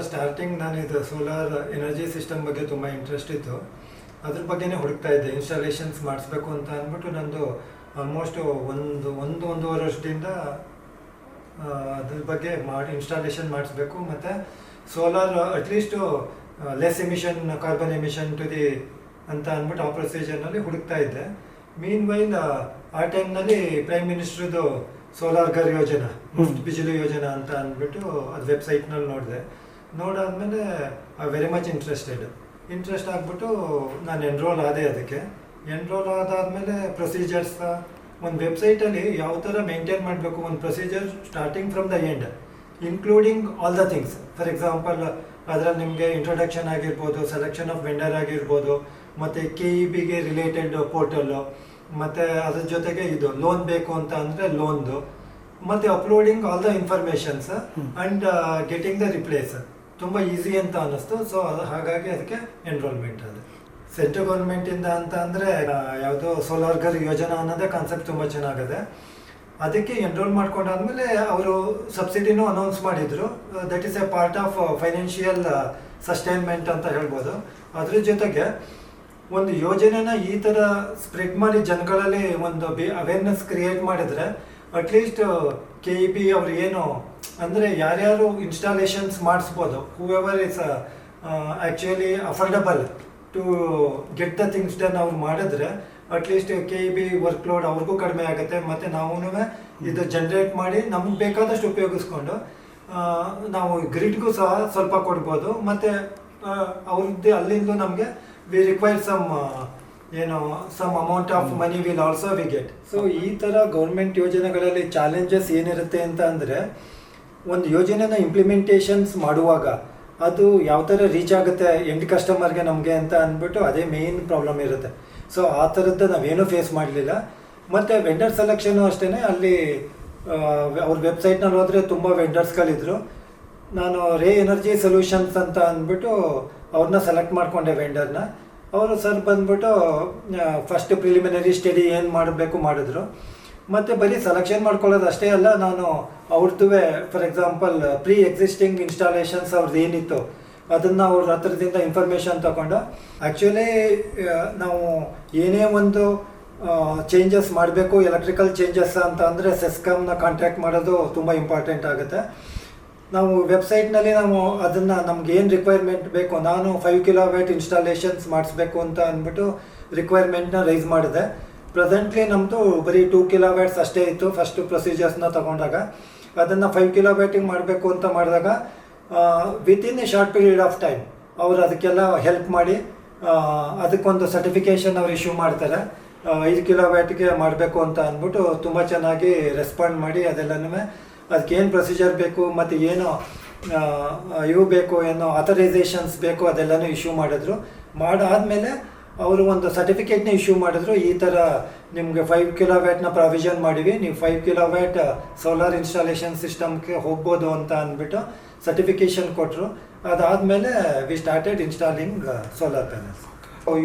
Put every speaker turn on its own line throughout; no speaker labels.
Starting ನಾನು ಇದು solar energy system ಬಗ್ಗೆ ತುಂಬ ಇಂಟ್ರೆಸ್ಟ್ ಇತ್ತು. ಅದ್ರ ಬಗ್ಗೆನೇ ಹುಡುಕ್ತಾ ಇದ್ದೆ. ಇನ್ಸ್ಟಾಲೇಷನ್ಸ್ ಮಾಡಿಸ್ಬೇಕು ಅಂತ ಅಂದ್ಬಿಟ್ಟು ನಂದು ಆಲ್ಮೋಸ್ಟ್ ಒಂದೂವರೆ ವರ್ಷದಿಂದ ಅದ್ರ ಬಗ್ಗೆ ಇನ್ಸ್ಟಾಲೇಷನ್ ಮಾಡಿಸ್ಬೇಕು. ಮತ್ತು solar at least less emission, carbon emission to the ಅಂತ ಅಂದ್ಬಿಟ್ಟು ಆ ಪ್ರೊಸೀಜರ್ನಲ್ಲಿ ಹುಡುಕ್ತಾ ಇದ್ದೆ. ಮೀನ್ ವೈಲ್ ಆ ಟೈಮ್ನಲ್ಲಿ ಪ್ರೈಮ್ ಮಿನಿಸ್ಟ್ರದ್ದು ಸೋಲಾರ್ ಘರ್ ಯೋಜನಾ, ಮುಫ್ತ್ ಬಿಜ್ಲಿ ಯೋಜನಾ ಅಂತ ಅಂದ್ಬಿಟ್ಟು ಅದು ವೆಬ್ಸೈಟ್ನಲ್ಲಿ ನೋಡಾದ್ಮೇಲೆ ವೆರಿ ಮಚ್ ಇಂಟ್ರೆಸ್ಟ್ ಆಗಿಬಿಟ್ಟು ನಾನು ಎನ್ರೋಲ್ ಆದೆ. ಅದಕ್ಕೆ ಎನ್ರೋಲ್ ಆದಾದಮೇಲೆ ಪ್ರೊಸೀಜರ್ಸ್ ಒಂದು ವೆಬ್ಸೈಟಲ್ಲಿ ಯಾವ ಥರ ಮೇಂಟೈನ್ ಮಾಡಬೇಕು, ಒಂದು procedure starting from the end including all the things. For example ಅದರಲ್ಲಿ ನಿಮಗೆ ಇಂಟ್ರೊಡಕ್ಷನ್ ಆಗಿರ್ಬೋದು, ಸೆಲೆಕ್ಷನ್ ಆಫ್ ವೆಂಡರ್ ಆಗಿರ್ಬೋದು, ಮತ್ತು KEBಗೆ ರಿಲೇಟೆಡ್ ಪೋರ್ಟಲ್ಲು, ಮತ್ತು ಅದ್ರ ಜೊತೆಗೆ ಇದು ಲೋನ್ ಬೇಕು ಅಂತ ಅಂದರೆ ಲೋನ್ದು, ಮತ್ತು uploading all the informations and getting the replace ತುಂಬ ಈಸಿ ಅಂತ ಅನ್ನಿಸ್ತು. ಸೊ ಹಾಗಾಗಿ ಅದಕ್ಕೆ ಎನ್ರೋಲ್ಮೆಂಟ್ ಅದು ಸೆಂಟ್ರಲ್ ಗೌರ್ಮೆಂಟಿಂದ ಅಂತ ಅಂದರೆ ಯಾವುದೋ ಸೋಲಾರ್ ಘರ್ ಯೋಜನಾ ಅನ್ನೋದೇ ಕಾನ್ಸೆಪ್ಟ್ ತುಂಬ ಚೆನ್ನಾಗಿದೆ. ಅದಕ್ಕೆ ಎನ್ರೋಲ್ ಮಾಡ್ಕೊಂಡಾದ್ಮೇಲೆ ಅವರು ಸಬ್ಸಿಡಿನೂ ಅನೌನ್ಸ್ ಮಾಡಿದರು. That is a part of financial sustainment ಅಂತ ಹೇಳ್ಬೋದು. ಅದ್ರ ಜೊತೆಗೆ ಒಂದು ಯೋಜನೆನ ಈ ಥರ ಸ್ಪ್ರೆಡ್ ಮಾಡಿ ಜನಗಳಲ್ಲಿ ಒಂದು ಅವೇರ್ನೆಸ್ ಕ್ರಿಯೇಟ್ ಮಾಡಿದರೆ ಅಟ್ಲೀಸ್ಟ್ KEB ಅವ್ರು ಏನು ಅಂದರೆ ಯಾರ್ಯಾರು ಇನ್ಸ್ಟಾಲೇಷನ್ಸ್ ಮಾಡಿಸ್ಬೋದು, whoever is actually affordable to get the things done ಅವ್ರು ಮಾಡಿದ್ರೆ ಅಟ್ಲೀಸ್ಟ್ KEB ವರ್ಕ್ಲೋಡ್ ಅವ್ರಿಗೂ ಕಡಿಮೆ ಆಗುತ್ತೆ. ಮತ್ತು ನಾವು ಇದು ಜನ್ರೇಟ್ ಮಾಡಿ ನಮ್ಗೆ ಬೇಕಾದಷ್ಟು ಉಪಯೋಗಿಸ್ಕೊಂಡು ನಾವು ಗ್ರಿಡ್ಗೂ ಸಹ ಸ್ವಲ್ಪ ಕೊಡ್ಬೋದು. ಮತ್ತು ಅವ್ರದ್ದು ಅಲ್ಲಿಂದ ನಮಗೆ we require some amount of money will also we get. So ಈ ಥರ ಗೌರ್ಮೆಂಟ್ ಯೋಜನೆಗಳಲ್ಲಿ ಚಾಲೆಂಜಸ್ ಏನಿರುತ್ತೆ ಅಂತ ಅಂದರೆ, ಒಂದು ಯೋಜನೆನ ಇಂಪ್ಲಿಮೆಂಟೇಷನ್ಸ್ ಮಾಡುವಾಗ ಅದು ಯಾವ ಥರ ರೀಚ್ ಆಗುತ್ತೆ ಎಂಡ್ ಕಸ್ಟಮರ್ಗೆ ನಮಗೆ ಅಂತ ಅಂದ್ಬಿಟ್ಟು ಅದೇ ಮೇನ್ ಪ್ರಾಬ್ಲಮ್ ಇರುತ್ತೆ. ಸೊ ಆ ಥರದ್ದು ನಾವೇನೂ ಫೇಸ್ ಮಾಡಲಿಲ್ಲ. ಮತ್ತು ವೆಂಡರ್ ಸೆಲೆಕ್ಷನು ಅಷ್ಟೇ, ಅಲ್ಲಿ ಅವ್ರ ವೆಬ್ಸೈಟ್ನಲ್ಲಿ ಹೋದರೆ ತುಂಬ ವೆಂಡರ್ಸ್ಗಳಿದ್ರು. ನಾನು ರೇ ಎನರ್ಜಿ ಸೊಲ್ಯೂಷನ್ಸ್ ಅಂತ ಅಂದ್ಬಿಟ್ಟು ಅವ್ರನ್ನ ಸೆಲೆಕ್ಟ್ ಮಾಡಿಕೊಂಡೆ ವೆಂಡರ್ನ. ಅವರು ಸರ್ ಬಂದ್ಬಿಟ್ಟು ಫಸ್ಟ್ ಪ್ರಿಲಿಮಿನರಿ ಸ್ಟಡಿ ಏನು ಮಾಡಬೇಕು ಮಾಡಿದ್ರು. ಮತ್ತು ಬರೀ ಸೆಲೆಕ್ಷನ್ ಮಾಡ್ಕೊಳ್ಳೋದು ಅಷ್ಟೇ ಅಲ್ಲ, ನಾನು ಅವ್ರದ್ದು for example pre existing installations ಅವ್ರದ್ದು ಏನಿತ್ತು ಅದನ್ನು ಅವ್ರ ಹತ್ರದಿಂದ ಇನ್ಫಾರ್ಮೇಷನ್ ತಗೊಂಡು, ಆ್ಯಕ್ಚುಲಿ ನಾವು ಏನೇ ಒಂದು ಚೇಂಜಸ್ ಮಾಡಬೇಕು, ಎಲೆಕ್ಟ್ರಿಕಲ್ ಚೇಂಜಸ್ ಅಂತ ಅಂದರೆ ಸೆಸ್ಕಾಮ್ನ ಕಾಂಟ್ಯಾಕ್ಟ್ ಮಾಡೋದು ತುಂಬ ಇಂಪಾರ್ಟೆಂಟ್ ಆಗುತ್ತೆ. ನಾವು ವೆಬ್ಸೈಟ್ನಲ್ಲಿ ನಾವು ಅದನ್ನು ನಮ್ಗೆ ಏನು ರಿಕ್ವೈರ್ಮೆಂಟ್ ಬೇಕು, ನಾನು 5 kW ಇನ್ಸ್ಟಾಲೇಷನ್ಸ್ ಮಾಡಿಸ್ಬೇಕು ಅಂತ ಅಂದ್ಬಿಟ್ಟು ರಿಕ್ವೈರ್ಮೆಂಟ್ನ ರೈಸ್ ಮಾಡಿದೆ. ಪ್ರೆಸೆಂಟ್ಲಿ ನಮ್ಮದು ಬರೀ 2 kW ಅಷ್ಟೇ ಇತ್ತು ಫಸ್ಟು ಪ್ರೊಸೀಜರ್ಸ್ನ ತೊಗೊಂಡಾಗ. ಅದನ್ನು 5 kW ಮಾಡಬೇಕು ಅಂತ ಮಾಡಿದಾಗ within A short period of time ಅವರು ಅದಕ್ಕೆಲ್ಲ ಹೆಲ್ಪ್ ಮಾಡಿ ಅದಕ್ಕೊಂದು ಸರ್ಟಿಫಿಕೇಷನ್ ಅವ್ರು ಇಶ್ಯೂ ಮಾಡ್ತಾರೆ. 5 kW ಮಾಡಬೇಕು ಅಂತ ಅಂದ್ಬಿಟ್ಟು ತುಂಬ ಚೆನ್ನಾಗಿ ರೆಸ್ಪಾಂಡ್ ಮಾಡಿ ಅದೆಲ್ಲನೂ ಅದಕ್ಕೇನು ಪ್ರೊಸೀಜರ್ ಬೇಕು ಮತ್ತು ಏನು ಇವು ಬೇಕು, ಏನೋ ಆಥರೈಸೇಷನ್ಸ್ ಬೇಕು ಅದೆಲ್ಲನೂ ಇಶ್ಯೂ ಮಾಡಿದ್ರು. ಮಾಡಾದಮೇಲೆ ಅವರು ಒಂದು ಸರ್ಟಿಫಿಕೇಟ್ನ ಇಶ್ಯೂ ಮಾಡಿದ್ರು. ಈ ಥರ ನಿಮಗೆ 5 kW ಪ್ರಾವಿಷನ್ ಮಾಡಿವಿ, ನೀವು 5 kW ಸೋಲಾರ್ ಇನ್ಸ್ಟಾಲೇಷನ್ ಸಿಸ್ಟಮ್ಗೆ ಹೋಗ್ಬೋದು ಅಂತ ಅಂದ್ಬಿಟ್ಟು ಸರ್ಟಿಫಿಕೇಷನ್ ಕೊಟ್ಟರು. ಅದಾದಮೇಲೆ we started installing solar panels.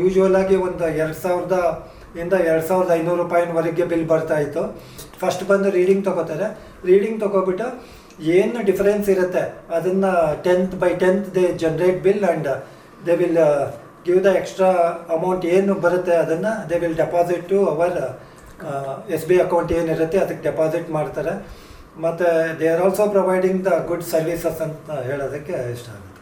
ಯೂಶ್ವಲಾಗಿ ಒಂದು 2,500 ರೂಪಾಯಿವರೆಗೆ ಬಿಲ್ ಬರ್ತಾಯಿತ್ತು. ಫಸ್ಟ್ ಬಂದು ರೀಡಿಂಗ್ ತೊಗೋತಾರೆ. ರೀಡಿಂಗ್ ತೊಗೊಬಿಟ್ಟು ಏನು ಡಿಫರೆನ್ಸ್ ಇರುತ್ತೆ ಅದನ್ನು 10th by 10th they generate bill and they will give the extra amount ಏನು ಬರುತ್ತೆ ಅದನ್ನು they will deposit to our SB account ಏನಿರುತ್ತೆ ಅದಕ್ಕೆ ಡೆಪಾಸಿಟ್ ಮಾಡ್ತಾರೆ. ಮತ್ತು they are also providing the good services ಅಂತ ಹೇಳೋದಕ್ಕೆ ಇಷ್ಟ ಆಗುತ್ತೆ.